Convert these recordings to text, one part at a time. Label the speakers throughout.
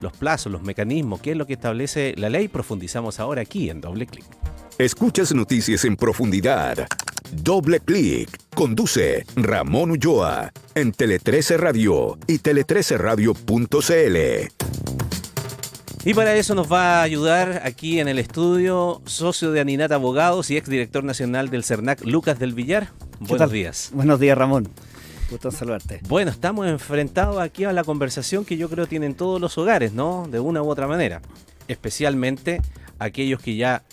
Speaker 1: los plazos, los mecanismos, qué es lo que establece la ley, profundizamos ahora aquí en Doble Clic.
Speaker 2: Escuchas noticias en profundidad. Doble Clic. Conduce Ramón Ulloa en Tele 13 Radio y tele13radio.cl.
Speaker 1: Y para eso nos va a ayudar aquí en el estudio, socio de Aninat Abogados y exdirector nacional del CERNAC, Lucas del Villar. Buenos días.
Speaker 3: Buenos días, Ramón. Gusto en saludarte.
Speaker 1: Bueno, estamos enfrentados aquí a la conversación que yo creo tienen todos los hogares, ¿no? De una u otra manera. Especialmente aquellos que ya,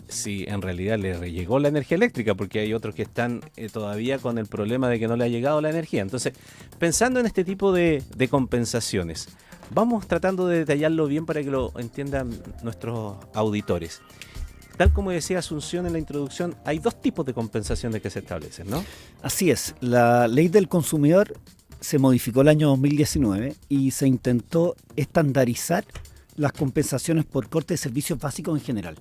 Speaker 1: si en realidad les llegó la energía eléctrica, porque hay otros que están todavía con el problema de que no le ha llegado la energía. Entonces, pensando en este tipo de compensaciones, vamos tratando de detallarlo bien para que lo entiendan nuestros auditores. Tal como decía Asunción en la introducción, hay dos tipos de compensaciones que se establecen, ¿no?
Speaker 3: Así es. La ley del consumidor se modificó el año 2019 y se intentó estandarizar las compensaciones por corte de servicios básicos en general.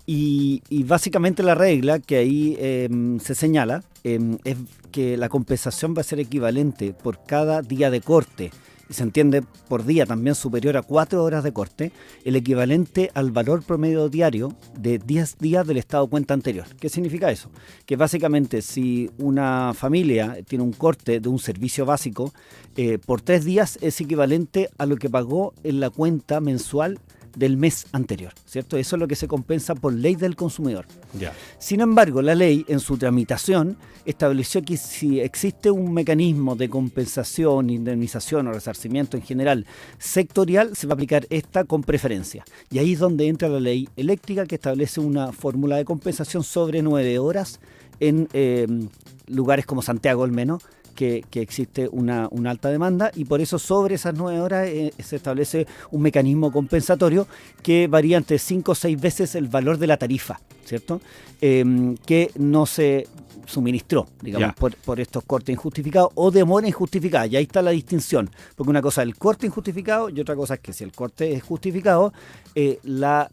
Speaker 3: Y básicamente la regla que ahí se señala es que la compensación va a ser equivalente por cada día de corte, y se entiende por día también superior a 4 horas de corte, el equivalente al valor promedio diario de 10 días del estado de cuenta anterior. ¿Qué significa eso? Que básicamente si una familia tiene un corte de un servicio básico, por 3 días es equivalente a lo que pagó en la cuenta mensual del mes anterior, ¿cierto? Eso es lo que se compensa por ley del consumidor.
Speaker 1: Ya.
Speaker 3: Sin embargo, la ley en su tramitación estableció que si existe un mecanismo de compensación, indemnización o resarcimiento en general sectorial, se va a aplicar esta con preferencia. Y ahí es donde entra la ley eléctrica, que establece una fórmula de compensación sobre 9 horas en lugares como Santiago al menos, que existe una alta demanda, y por eso sobre esas 9 horas se establece un mecanismo compensatorio que varía entre 5 o 6 veces el valor de la tarifa, ¿cierto? Que no se suministró, digamos, por estos cortes injustificados o demora injustificada. Y ahí está la distinción, porque una cosa es el corte injustificado y otra cosa es que si el corte es justificado, la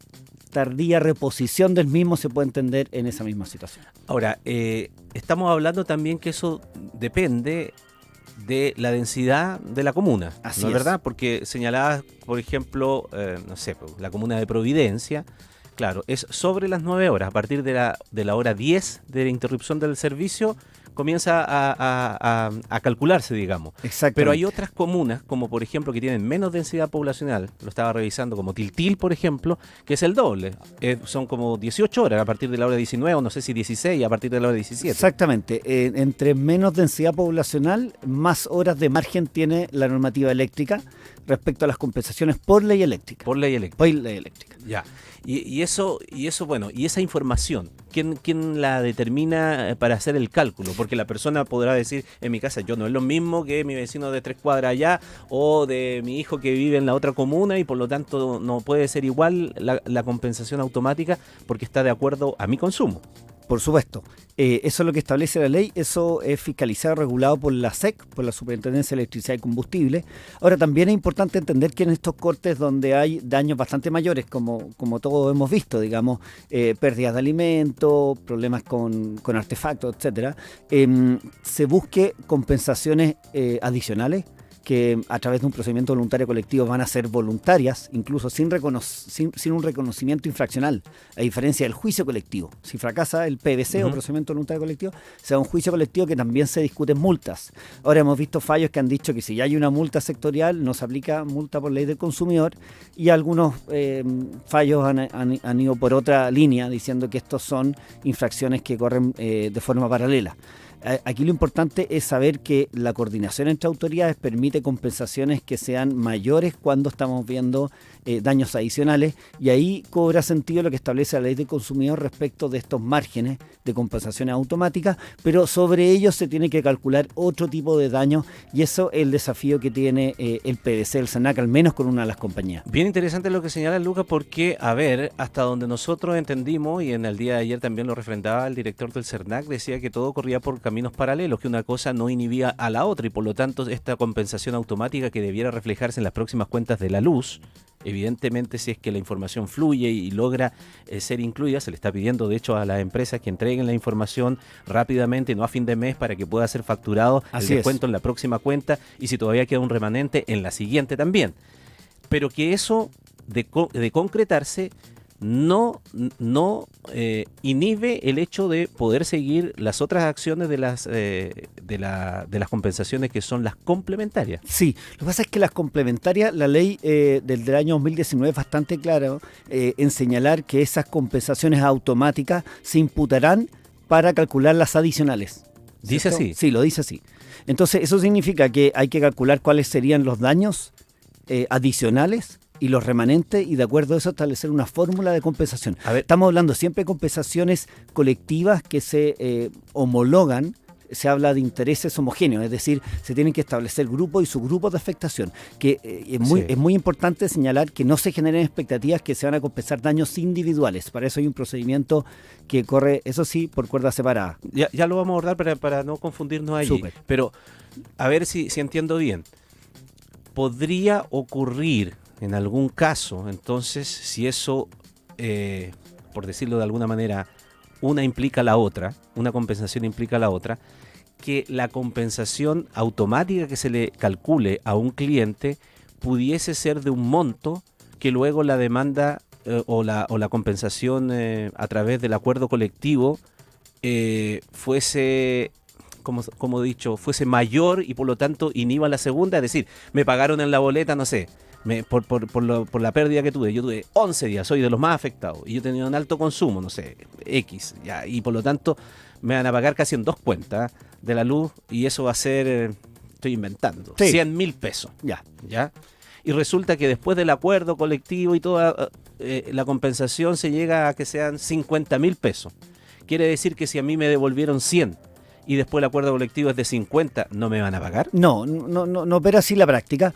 Speaker 3: tardía reposición del mismo se puede entender en esa misma situación.
Speaker 1: Ahora, estamos hablando también que eso depende de la densidad de la comuna,
Speaker 3: Así
Speaker 1: ¿no es
Speaker 3: es
Speaker 1: verdad? Porque señalabas, por ejemplo, no sé, la comuna de Providencia, claro, es sobre las 9 horas, a partir de la hora 10 de la interrupción del servicio, comienza a calcularse, digamos.
Speaker 3: Exactamente.
Speaker 1: Pero hay otras comunas, como por ejemplo, que tienen menos densidad poblacional, lo estaba revisando, como Tiltil, por ejemplo, que es el doble. Son como 18 horas a partir de la hora 19, o no sé si 16, a partir de la hora 17.
Speaker 3: Exactamente. Entre menos densidad poblacional, más horas de margen tiene la normativa eléctrica respecto a las compensaciones por ley eléctrica.
Speaker 1: Por ley eléctrica.
Speaker 3: Por ley eléctrica.
Speaker 1: Ya. Y eso, bueno, y esa información, ¿quién la determina para hacer el cálculo? Porque la persona podrá decir, en mi casa yo no es lo mismo que mi vecino de 3 cuadras allá, o de mi hijo que vive en la otra comuna, y por lo tanto no puede ser igual la compensación automática porque está de acuerdo a mi consumo.
Speaker 3: Por supuesto. Eso es lo que establece la ley. Eso es fiscalizado y regulado por la SEC, por la Superintendencia de Electricidad y Combustible. Ahora, también es importante entender que en estos cortes donde hay daños bastante mayores, como todos hemos visto, digamos, pérdidas de alimentos, problemas con artefactos, etcétera, se busque compensaciones adicionales que a través de un procedimiento voluntario colectivo van a ser voluntarias, incluso sin un reconocimiento infraccional, a diferencia del juicio colectivo. Si fracasa el PVC o procedimiento voluntario colectivo, sea un juicio colectivo que también se discuten multas. Ahora hemos visto fallos que han dicho que si ya hay una multa sectorial, no se aplica multa por ley del consumidor, y algunos fallos han ido por otra línea, diciendo que estos son infracciones que corren de forma paralela. Aquí lo importante es saber que la coordinación entre autoridades permite compensaciones que sean mayores cuando estamos viendo daños adicionales, y ahí cobra sentido lo que establece la ley del consumidor respecto de estos márgenes de compensaciones automáticas, pero sobre ellos se tiene que calcular otro tipo de daño, y eso es el desafío que tiene el PVC, el CERNAC, al menos con una de las compañías.
Speaker 1: Bien interesante lo que señala Lucas, porque, a ver, hasta donde nosotros entendimos, y en el día de ayer también lo refrendaba el director del CERNAC, decía que todo corría por caminos paralelos, que una cosa no inhibía a la otra, y por lo tanto esta compensación automática que debiera reflejarse en las próximas cuentas de la luz, evidentemente si es que la información fluye y logra ser incluida, se le está pidiendo de hecho a las empresas que entreguen la información rápidamente, no a fin de mes, para que pueda ser facturado el descuento en la próxima cuenta, y si todavía queda un remanente, en la siguiente también. pero que eso de concretarse no inhibe el hecho de poder seguir las otras acciones de las compensaciones que son las complementarias.
Speaker 3: Sí, lo que pasa es que las complementarias, la ley del año 2019 es bastante clara en señalar que esas compensaciones automáticas se imputarán para calcular las adicionales.
Speaker 1: ¿Dice
Speaker 3: ¿cierto?
Speaker 1: así?
Speaker 3: Sí, lo dice así. Entonces, eso significa que hay que calcular cuáles serían los daños adicionales y los remanentes, y de acuerdo a eso establecer una fórmula de compensación.
Speaker 1: A ver.
Speaker 3: Estamos hablando siempre de compensaciones colectivas que se homologan. Se habla de intereses homogéneos, es decir, se tienen que establecer grupos y subgrupos de afectación, que es muy importante señalar que no se generen expectativas que se van a compensar daños individuales. Para eso hay un procedimiento que corre, eso sí, por cuerda separada.
Speaker 1: Ya lo vamos a abordar para no confundirnos allí.
Speaker 3: Súper.
Speaker 1: Pero a ver si entiendo bien. ¿Podría ocurrir en algún caso, entonces, si eso, por decirlo de alguna manera, una implica la otra, una compensación implica la otra, que la compensación automática que se le calcule a un cliente pudiese ser de un monto que luego la demanda o la compensación a través del acuerdo colectivo fuese, como he dicho, fuese mayor y por lo tanto inhiba la segunda? Es decir, me pagaron en la boleta, no sé, por la pérdida que tuve. Yo tuve 11 días, soy de los más afectados, y yo tenía un alto consumo, no sé, X, ya, y por lo tanto me van a pagar casi en 2 cuentas de la luz, y eso va a ser, estoy inventando,
Speaker 3: Sí.
Speaker 1: 100.000 pesos.
Speaker 3: Ya.
Speaker 1: ¿Ya? Y resulta que después del acuerdo colectivo y toda la compensación se llega a que sean 50.000 pesos. Quiere decir que si a mí me devolvieron 100 y después el acuerdo colectivo es de 50, ¿no me van a pagar?
Speaker 3: No opera así la práctica.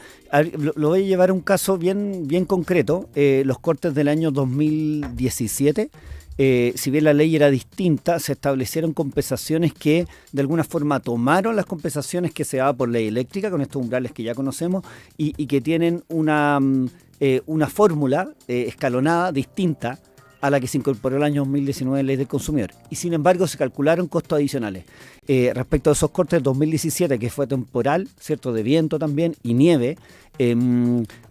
Speaker 3: Lo voy a llevar a un caso bien concreto. Los cortes del año 2017, si bien la ley era distinta, se establecieron compensaciones que de alguna forma tomaron las compensaciones que se daba por ley eléctrica, con estos umbrales que ya conocemos, y que tienen una fórmula escalonada distinta a la que se incorporó el año 2019 en Ley del Consumidor. Y sin embargo se calcularon costos adicionales. Respecto a esos cortes del 2017, que fue temporal, ¿cierto?, de viento también, y nieve,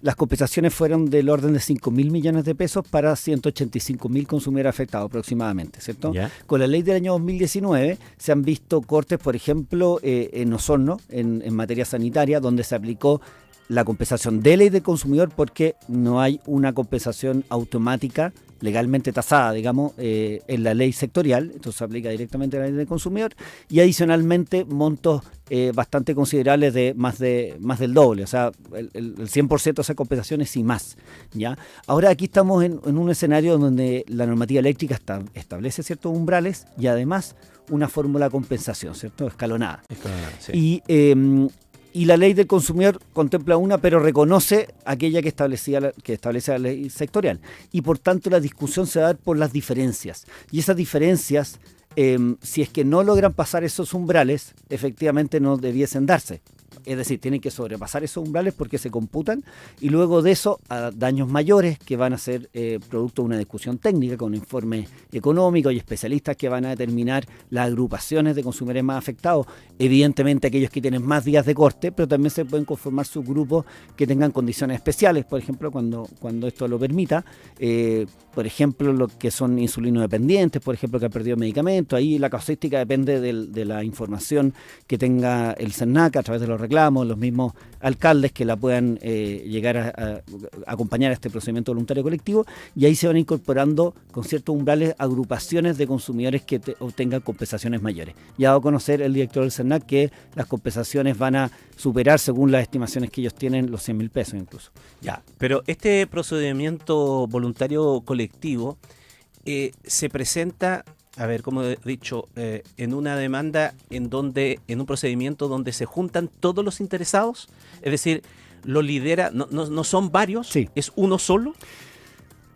Speaker 3: las compensaciones fueron del orden de 5.000 millones de pesos para 185.000 consumidores afectados aproximadamente, ¿cierto?
Speaker 1: ¿Ya?
Speaker 3: Con la ley del año 2019 se han visto cortes, por ejemplo, en Osorno, en materia sanitaria, donde se aplicó la compensación de ley del consumidor porque no hay una compensación automática legalmente tasada, digamos, en la ley sectorial. Entonces se aplica directamente a la ley del consumidor, y adicionalmente montos bastante considerables de más del doble, o sea, el 100% de esas compensaciones y más, ¿ya? Ahora aquí estamos en un escenario donde la normativa eléctrica establece ciertos umbrales y además una fórmula de compensación, ¿cierto?, escalonada.
Speaker 1: Sí.
Speaker 3: Y la ley del consumidor contempla una, pero reconoce aquella que establece la ley sectorial. Y por tanto la discusión se va a dar por las diferencias. Y esas diferencias, si es que no logran pasar esos umbrales, efectivamente no debiesen darse. Es decir, tienen que sobrepasar esos umbrales porque se computan, y luego de eso a daños mayores que van a ser producto de una discusión técnica con informes económicos y especialistas que van a determinar las agrupaciones de consumidores más afectados. Evidentemente aquellos que tienen más días de corte, pero también se pueden conformar subgrupos que tengan condiciones especiales, por ejemplo, cuando esto lo permita. Por ejemplo, los que son insulinodependientes, por ejemplo, que han perdido medicamentos. Ahí la casuística depende de la información que tenga el CERNAC a través de los reclamos, los mismos alcaldes que la puedan llegar a acompañar a este procedimiento voluntario colectivo, y ahí se van incorporando con ciertos umbrales agrupaciones de consumidores que obtengan compensaciones mayores. Ya ha dado a conocer el director del CERNAC que las compensaciones van a superar, según las estimaciones que ellos tienen, los 100.000 pesos incluso.
Speaker 1: Ya, pero este procedimiento voluntario colectivo se presenta, a ver, como he dicho, en una demanda en un procedimiento donde se juntan todos los interesados, es decir, lo lidera, no son varios,
Speaker 3: Sí.
Speaker 1: es uno solo.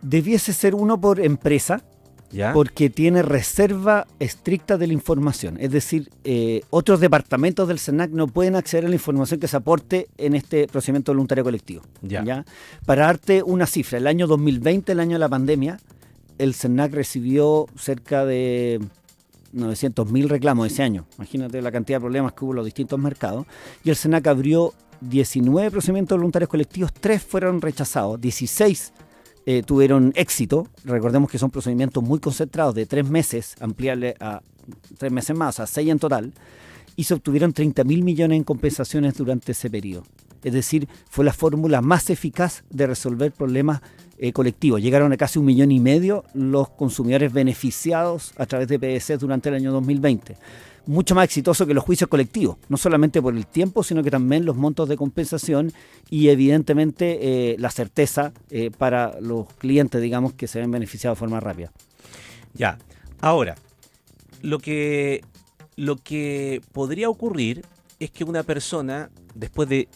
Speaker 3: Debiese ser uno por empresa,
Speaker 1: ¿Ya?
Speaker 3: porque tiene reserva estricta de la información. Es decir, otros departamentos del CERNAC no pueden acceder a la información que se aporte en este procedimiento voluntario colectivo.
Speaker 1: Ya.
Speaker 3: Para darte una cifra, el año 2020, el año de la pandemia, el CERNAC recibió cerca de 900.000 reclamos ese año. Imagínate la cantidad de problemas que hubo en los distintos mercados. Y el CERNAC abrió 19 procedimientos voluntarios colectivos, 3 fueron rechazados, 16 tuvieron éxito. Recordemos que son procedimientos muy concentrados de 3 meses, ampliarle a 3 meses más, a 6 en total, y se obtuvieron 30.000 millones en compensaciones durante ese periodo. Es decir, fue la fórmula más eficaz de resolver problemas colectivos. Llegaron a casi 1,5 millones los consumidores beneficiados a través de PDC durante el año 2020. Mucho más exitoso que los juicios colectivos, no solamente por el tiempo, sino que también los montos de compensación y evidentemente la certeza para los clientes, digamos, que se ven beneficiados de forma rápida.
Speaker 1: Ya, ahora, lo que podría ocurrir es que una persona, después de,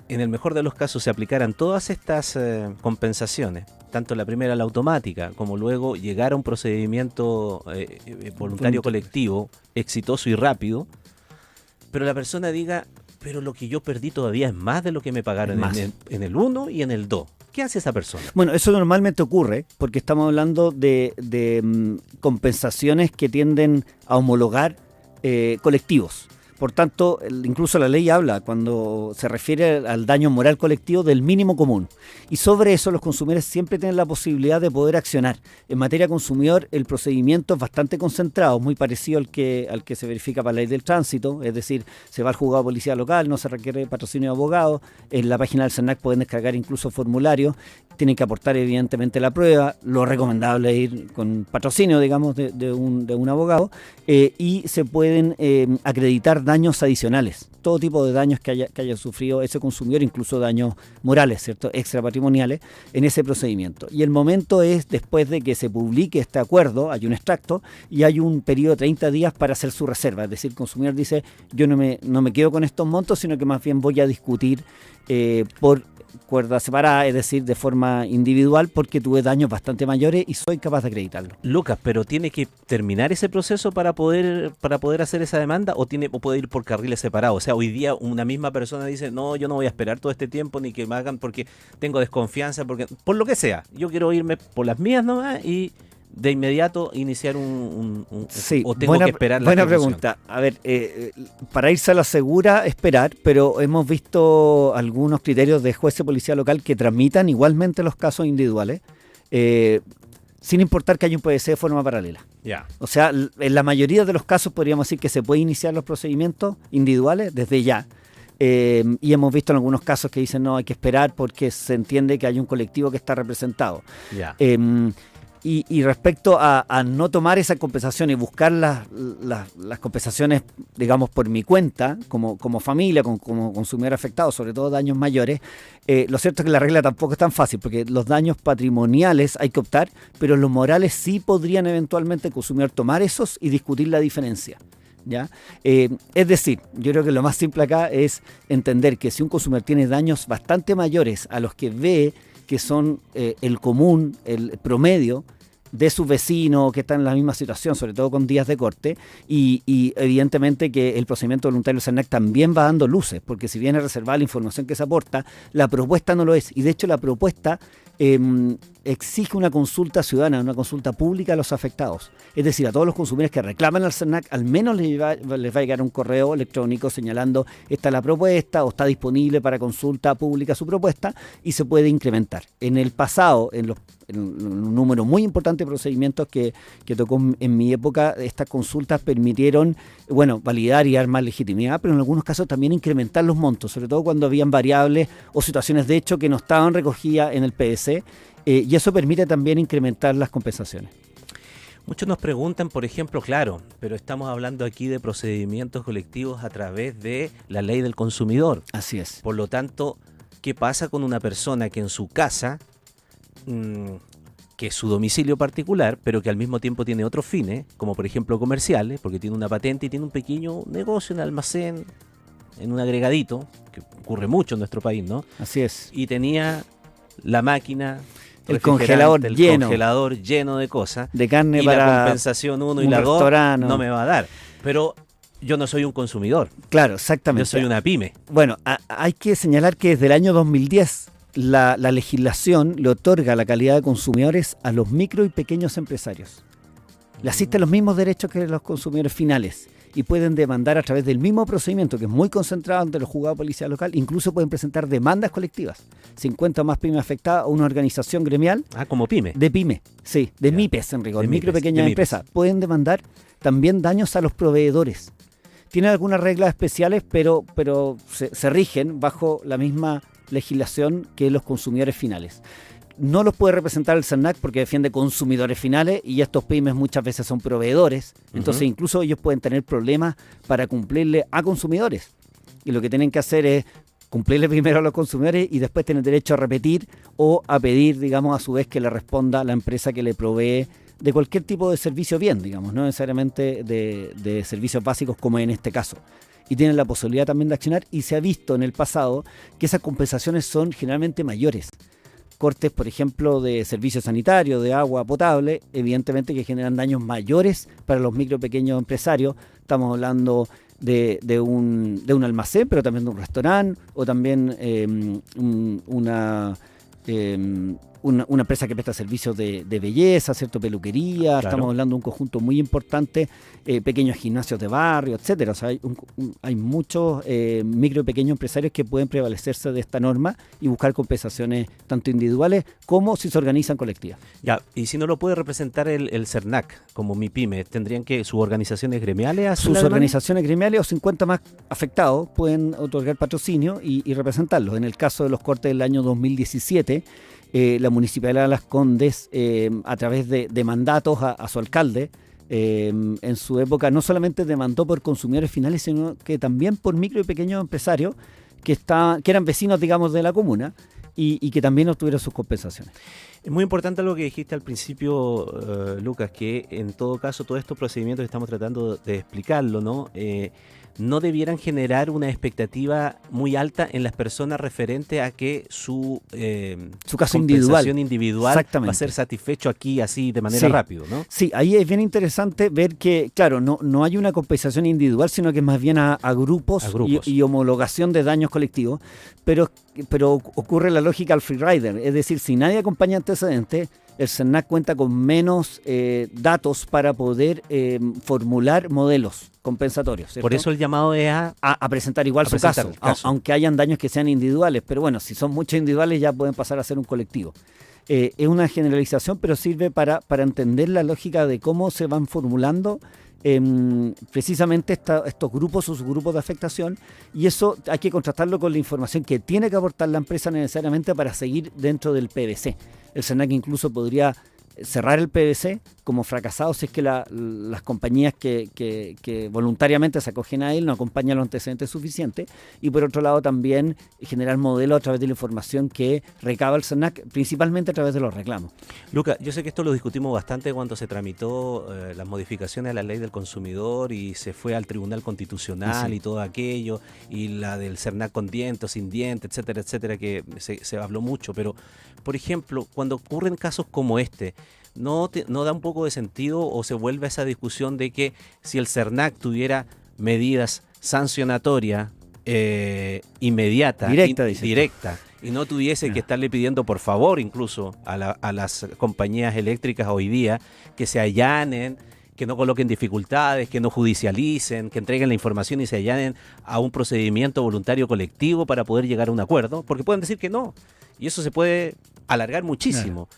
Speaker 1: en el mejor de los casos, se aplicaran todas estas compensaciones, tanto la primera, la automática, como luego llegar a un procedimiento voluntario colectivo, exitoso y rápido, pero la persona diga, pero lo que yo perdí todavía es más de lo que me pagaron en el 1 y en el 2. ¿Qué hace esa persona?
Speaker 3: Bueno, eso normalmente ocurre porque estamos hablando de compensaciones que tienden a homologar colectivos. Por tanto, incluso la ley habla, cuando se refiere al daño moral colectivo, del mínimo común. Y sobre eso los consumidores siempre tienen la posibilidad de poder accionar. En materia consumidor, el procedimiento es bastante concentrado, muy parecido al que se verifica para la ley del tránsito, es decir, se va al juzgado de policía local, no se requiere patrocinio de abogado, en la página del SERNAC pueden descargar incluso formularios, tienen que aportar evidentemente la prueba, lo recomendable es ir con patrocinio, digamos, de un abogado, y se pueden acreditar daños adicionales, todo tipo de daños que haya sufrido ese consumidor, incluso daños morales, ¿cierto?, extrapatrimoniales, en ese procedimiento. Y el momento es después de que se publique este acuerdo, hay un extracto y hay un periodo de 30 días para hacer su reserva. Es decir, el consumidor dice, yo no me quedo con estos montos, sino que más bien voy a discutir por cuerda separada, es decir, de forma individual, porque tuve daños bastante mayores y soy capaz de acreditarlo.
Speaker 1: Lucas, pero ¿tiene que terminar ese proceso para poder hacer esa demanda o puede ir por carriles separados? O sea, hoy día una misma persona dice, no, yo no voy a esperar todo este tiempo ni que me hagan porque tengo desconfianza, porque por lo que sea, yo quiero irme por las mías nomás y de inmediato iniciar
Speaker 3: sí,
Speaker 1: o tengo que esperar la
Speaker 3: buena pregunta. A ver, para irse a la segura, esperar, pero hemos visto algunos criterios de juez de policía local que tramitan igualmente los casos individuales, sin importar que haya un PDC de forma paralela.
Speaker 1: Yeah.
Speaker 3: O sea, en la mayoría de los casos podríamos decir que se puede iniciar los procedimientos individuales desde ya. Y hemos visto en algunos casos que dicen no, hay que esperar porque se entiende que hay un colectivo que está representado.
Speaker 1: Yeah.
Speaker 3: Y respecto a no tomar esa compensación y buscar las compensaciones, digamos, por mi cuenta, como familia, como consumidor afectado, sobre todo daños mayores, lo cierto es que la regla tampoco es tan fácil, porque los daños patrimoniales hay que optar, pero los morales sí podrían eventualmente el consumidor tomar esos y discutir la diferencia. ¿Ya? Es decir, yo creo que lo más simple acá es entender que si un consumidor tiene daños bastante mayores a los que ve que son el común, el promedio de sus vecinos que están en la misma situación, sobre todo con días de corte, y evidentemente que el procedimiento voluntario del SERNAC también va dando luces, porque si viene reservada la información que se aporta, la propuesta no lo es, y de hecho la propuesta exige una consulta ciudadana, una consulta pública a los afectados. Es decir, a todos los consumidores que reclaman al SERNAC, al menos les va a llegar un correo electrónico señalando esta es la propuesta o está disponible para consulta pública su propuesta y se puede incrementar. En el pasado, en un número muy importante de procedimientos que tocó en mi época, estas consultas permitieron, validar y dar más legitimidad, pero en algunos casos también incrementar los montos, sobre todo cuando habían variables o situaciones de hecho que no estaban recogidas en el PDC, y eso permite también incrementar las compensaciones.
Speaker 1: Muchos nos preguntan, por ejemplo, claro, pero estamos hablando aquí de procedimientos colectivos a través de la ley del consumidor.
Speaker 3: Así es.
Speaker 1: Por lo tanto, ¿qué pasa con una persona que en su casa, que es su domicilio particular, pero que al mismo tiempo tiene otros fines, como por ejemplo comerciales, porque tiene una patente y tiene un pequeño negocio, un almacén, en un agregadito, que ocurre mucho en nuestro país, ¿no?
Speaker 3: Así es.
Speaker 1: Y tenía la máquina...
Speaker 3: El congelador
Speaker 1: lleno de cosas.
Speaker 3: De carne
Speaker 1: y
Speaker 3: para
Speaker 1: la compensación 1 y la 2 no me va a dar. Pero yo no soy un consumidor.
Speaker 3: Claro, exactamente.
Speaker 1: Yo soy una pyme.
Speaker 3: Bueno, hay que señalar que desde el año 2010 la legislación le otorga la calidad de consumidores a los micro y pequeños empresarios. Le asisten los mismos derechos que los consumidores finales. y pueden demandar a través del mismo procedimiento, que es muy concentrado ante los juzgados de policía local. Incluso pueden presentar demandas colectivas. 50 o más pymes afectadas o una organización gremial.
Speaker 1: Como pyme.
Speaker 3: De pyme, sí, de MIPES en rigor, micro y pequeñas empresas. Pueden demandar también daños a los proveedores. Tienen algunas reglas especiales, pero se rigen bajo la misma legislación que los consumidores finales. No los puede representar el CERNAC porque defiende consumidores finales y estos pymes muchas veces son proveedores. Entonces incluso ellos pueden tener problemas para cumplirle a consumidores. Y lo que tienen que hacer es cumplirle primero a los consumidores y después tienen derecho a repetir o a pedir, digamos, a su vez que le responda la empresa que le provee de cualquier tipo de servicio bien, digamos, no necesariamente de servicios básicos como en este caso. Y tienen la posibilidad también de accionar y se ha visto en el pasado que esas compensaciones son generalmente mayores. Cortes, por ejemplo, de servicios sanitarios, de agua potable, evidentemente que generan daños mayores para los micro y pequeños empresarios. Estamos hablando de un almacén, pero también de un restaurante o también una empresa que presta servicios de belleza, ¿cierto? Peluquería. Claro. Estamos hablando de un conjunto muy importante, pequeños gimnasios de barrio, etcétera. O sea, hay muchos micro y pequeños empresarios que pueden prevalecerse de esta norma y buscar compensaciones tanto individuales como si se organizan colectivas.
Speaker 1: Ya, y si no lo puede representar el CERNAC como MIPYME, ¿tendrían que sus organizaciones gremiales?
Speaker 3: Sus organizaciones gremiales o 50 más afectados pueden otorgar patrocinio y representarlos. En el caso de los cortes del año 2017, la Municipalidad de Las Condes, a través de mandatos a su alcalde, en su época no solamente demandó por consumidores finales, sino que también por micro y pequeños empresarios que eran vecinos, digamos, de la comuna y que también obtuvieron sus compensaciones.
Speaker 1: Es muy importante lo que dijiste al principio, Lucas, que en todo caso todos estos procedimientos que estamos tratando de explicarlo, ¿no? No debieran generar una expectativa muy alta en las personas referente a que su
Speaker 3: caso
Speaker 1: individual va a ser satisfecho aquí así de manera rápida, ¿no?
Speaker 3: Sí, ahí es bien interesante ver que, claro, no hay una compensación individual, sino que es más bien a grupos. Y homologación de daños colectivos, pero ocurre la lógica al freerider, es decir, si nadie acompaña antecedentes, el CERNAC cuenta con menos datos para poder formular modelos compensatorios, ¿cierto?
Speaker 1: Por eso el llamado es
Speaker 3: a presentar igual su caso, aunque hayan daños que sean individuales, pero bueno, si son muchos individuales ya pueden pasar a ser un colectivo. Es una generalización, pero sirve para entender la lógica de cómo se van formulando precisamente estos grupos o subgrupos de afectación, y eso hay que contrastarlo con la información que tiene que aportar la empresa necesariamente para seguir dentro del PVC. El CERNAC incluso podría cerrar el PVC como fracasado si es que las compañías que voluntariamente se acogen a él no acompañan los antecedentes suficientes, y por otro lado también generar modelos a través de la información que recaba el CERNAC, principalmente a través de los reclamos.
Speaker 1: Lucas, yo sé que esto lo discutimos bastante cuando se tramitó las modificaciones a la ley del consumidor y se fue al Tribunal Constitucional y todo aquello, y la del CERNAC con diente o sin diente, etcétera, etcétera, que se habló mucho, pero por ejemplo, cuando ocurren casos como este, ¿no da un poco de sentido o se vuelve a esa discusión de que si el CERNAC tuviera medidas sancionatorias inmediata, directa, y no tuviese que estarle pidiendo por favor incluso a las compañías eléctricas hoy día que se allanen, que no coloquen dificultades, que no judicialicen, que entreguen la información y se allanen a un procedimiento voluntario colectivo para poder llegar a un acuerdo? Porque pueden decir que no, y eso se puede alargar muchísimo.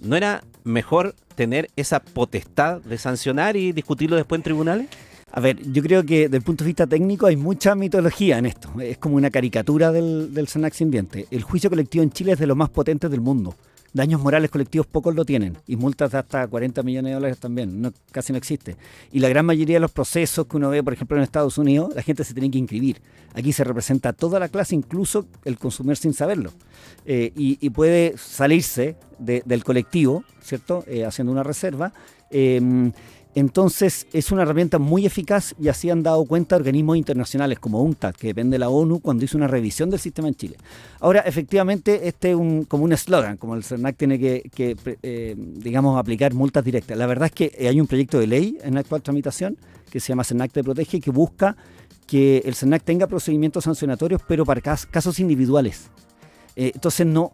Speaker 1: ¿No era mejor tener esa potestad de sancionar y discutirlo después en tribunales?
Speaker 3: A ver, yo creo que desde el punto de vista técnico hay mucha mitología en esto. Es como una caricatura del CERNAC sin diente. El juicio colectivo en Chile es de los más potentes del mundo. Daños morales colectivos pocos lo tienen, y multas de hasta 40 millones de dólares también, casi no existe. Y la gran mayoría de los procesos que uno ve, por ejemplo, en Estados Unidos, la gente se tiene que inscribir. Aquí se representa toda la clase, incluso el consumidor sin saberlo. Y puede salirse del colectivo, ¿cierto? Haciendo una reserva. Entonces es una herramienta muy eficaz, y así han dado cuenta organismos internacionales como UNCTAD, que depende de la ONU, cuando hizo una revisión del sistema en Chile. Ahora, efectivamente, este es como un eslogan, como el CERNAC tiene que digamos, aplicar multas directas. La verdad es que hay un proyecto de ley en la actual tramitación que se llama CERNAC Te Protege, que busca que el CERNAC tenga procedimientos sancionatorios, pero para casos individuales. Entonces no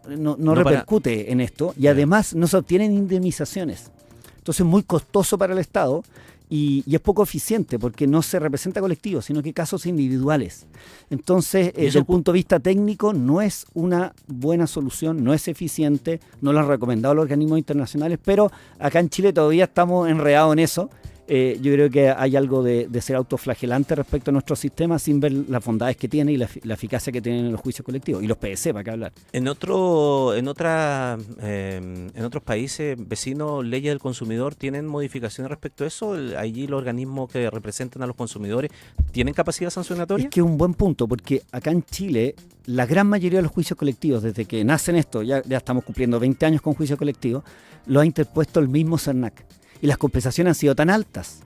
Speaker 3: repercute en esto, y además no se obtienen indemnizaciones. Entonces es muy costoso para el Estado, y es poco eficiente porque no se representa colectivo, sino que casos individuales. Entonces, desde el punto de vista técnico, no es una buena solución, no es eficiente, no lo han recomendado los organismos internacionales, pero acá en Chile todavía estamos enredados en eso. Yo creo que hay algo de ser autoflagelante respecto a nuestro sistema sin ver las bondades que tiene y la eficacia que tienen los juicios colectivos y los PS, para qué hablar.
Speaker 1: En otros países vecinos, leyes del consumidor, ¿tienen modificaciones respecto a eso? ¿Allí los organismos que representan a los consumidores tienen capacidad sancionatoria?
Speaker 3: Es que es un buen punto, porque acá en Chile la gran mayoría de los juicios colectivos, desde que nacen esto, ya estamos cumpliendo 20 años con juicio colectivo, lo ha interpuesto el mismo CERNAC. Y las compensaciones han sido tan altas.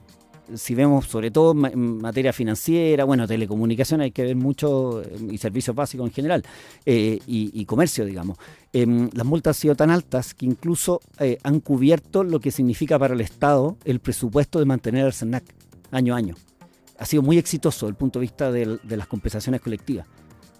Speaker 3: Si vemos sobre todo en materia financiera, bueno, telecomunicación hay que ver mucho, y servicios básicos en general, y comercio, digamos. Las multas han sido tan altas que incluso han cubierto lo que significa para el Estado el presupuesto de mantener al CERNAC año a año. Ha sido muy exitoso desde el punto de vista de las compensaciones colectivas.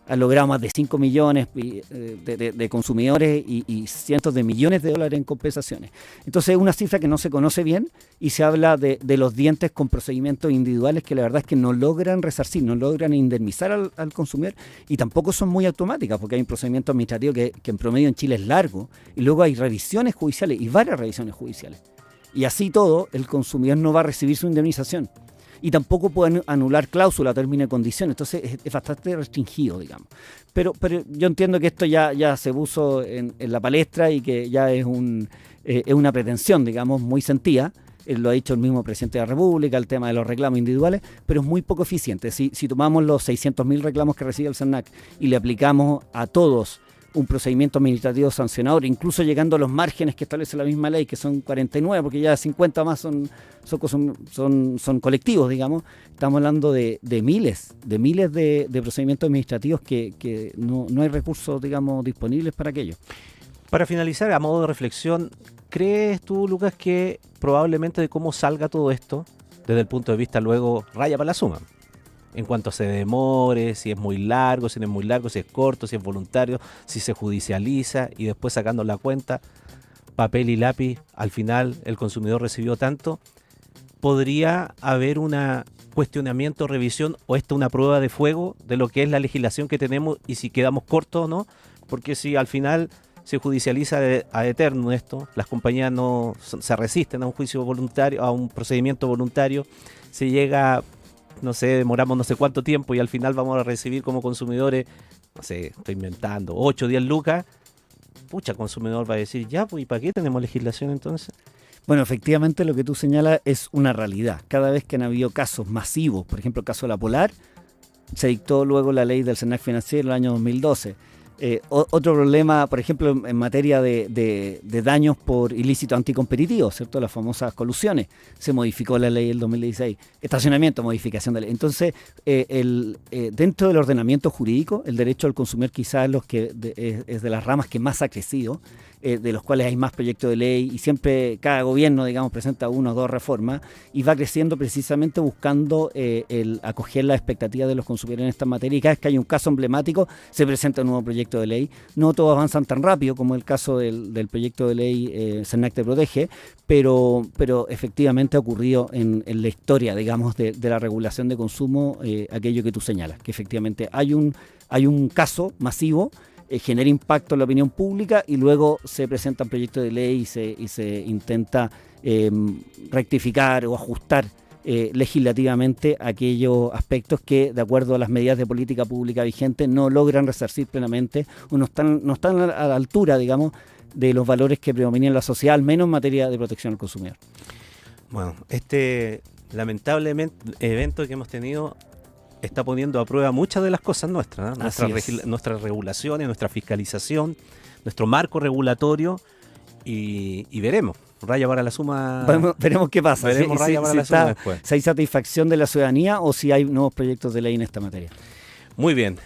Speaker 3: Han logrado más de 5 millones de consumidores y cientos de millones de dólares en compensaciones. Entonces es una cifra que no se conoce bien y se habla de los dientes con procedimientos individuales que la verdad es que no logran resarcir, no logran indemnizar al consumidor y tampoco son muy automáticas porque hay un procedimiento administrativo que en promedio en Chile es largo y luego hay revisiones judiciales y varias revisiones judiciales. Y así todo, el consumidor no va a recibir su indemnización. Y tampoco pueden anular cláusula, término y condiciones. Entonces es bastante restringido, digamos. Pero yo entiendo que esto ya se puso en la palestra y que ya es una pretensión, digamos, muy sentida. Lo ha dicho el mismo presidente de la República, el tema de los reclamos individuales, pero es muy poco eficiente. Si tomamos los 600.000 reclamos que recibe el CERNAC y le aplicamos a todos un procedimiento administrativo sancionador, incluso llegando a los márgenes que establece la misma ley, que son 49, porque ya 50 más son colectivos, digamos. Estamos hablando de miles de procedimientos administrativos que no hay recursos, digamos, disponibles para aquello.
Speaker 1: Para finalizar, a modo de reflexión, ¿crees tú, Lucas, que probablemente de cómo salga todo esto, desde el punto de vista luego raya para la suma? En cuanto se demore, si es muy largo, si no es muy largo, si es corto, si es voluntario, si se judicializa y después sacando la cuenta, papel y lápiz, al final el consumidor recibió tanto, ¿podría haber un cuestionamiento, revisión o una prueba de fuego de lo que es la legislación que tenemos y si quedamos cortos o no? Porque si al final se judicializa a eterno esto, las compañías no se resisten a un juicio voluntario, a un procedimiento voluntario, se llega, no sé, demoramos no sé cuánto tiempo y al final vamos a recibir como consumidores, no sé, estoy inventando, 8 o 10 lucas, pucha, consumidor va a decir, ya, pues, ¿y para qué tenemos legislación entonces?
Speaker 3: Bueno, efectivamente lo que tú señalas es una realidad. Cada vez que han habido casos masivos, por ejemplo el caso de la Polar, se dictó luego la ley del CERNAC financiero en el año 2012. Otro problema, por ejemplo, en materia de daños por ilícito anticompetitivo, ¿cierto? Las famosas colusiones. Se modificó la ley del 2016. Estacionamiento, modificación de ley. Entonces, dentro del ordenamiento jurídico, el derecho al consumidor quizás es de las ramas que más ha crecido, de los cuales hay más proyectos de ley y siempre cada gobierno, digamos, presenta 1 o 2 reformas y va creciendo precisamente buscando el acoger las expectativas de los consumidores en esta materia y cada vez que hay un caso emblemático se presenta un nuevo proyecto de ley. No todos avanzan tan rápido como el caso del proyecto de ley CERNAC te protege, pero efectivamente ha ocurrido en la historia, digamos, de la regulación de consumo aquello que tú señalas, que efectivamente hay un caso masivo, genera impacto en la opinión pública y luego se presentan proyectos de ley y se intenta rectificar o ajustar legislativamente aquellos aspectos que, de acuerdo a las medidas de política pública vigentes, no logran resarcir plenamente o no están a la altura, digamos, de los valores que predominan en la sociedad, al menos en materia de protección al consumidor.
Speaker 1: Bueno, este lamentable evento que hemos tenido está poniendo a prueba muchas de las cosas nuestras, ¿no? Nuestras regulaciones, nuestra fiscalización, nuestro marco regulatorio y veremos. Raya para la suma.
Speaker 3: Veremos qué pasa.
Speaker 1: Veremos raya para la suma después.
Speaker 3: Si hay satisfacción de la ciudadanía o si hay nuevos proyectos de ley en esta materia.
Speaker 1: Muy bien.